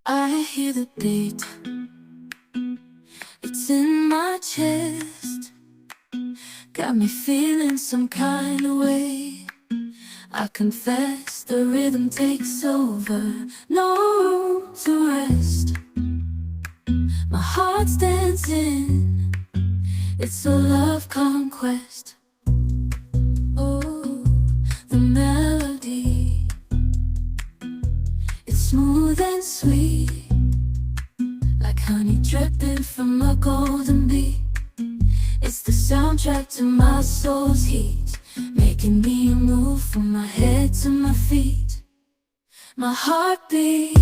I hear the beat, it's in my chest, got me feeling some kind of way. I confess the rhythm takes over, no room to rest. My heart's dancing, it's a love conquest. Oh, the melody, it's smooth and sweet, like honey dripping from a golden bee. It's the soundtrack to my soul's heat, making me move from my head to my feet. My heartbeat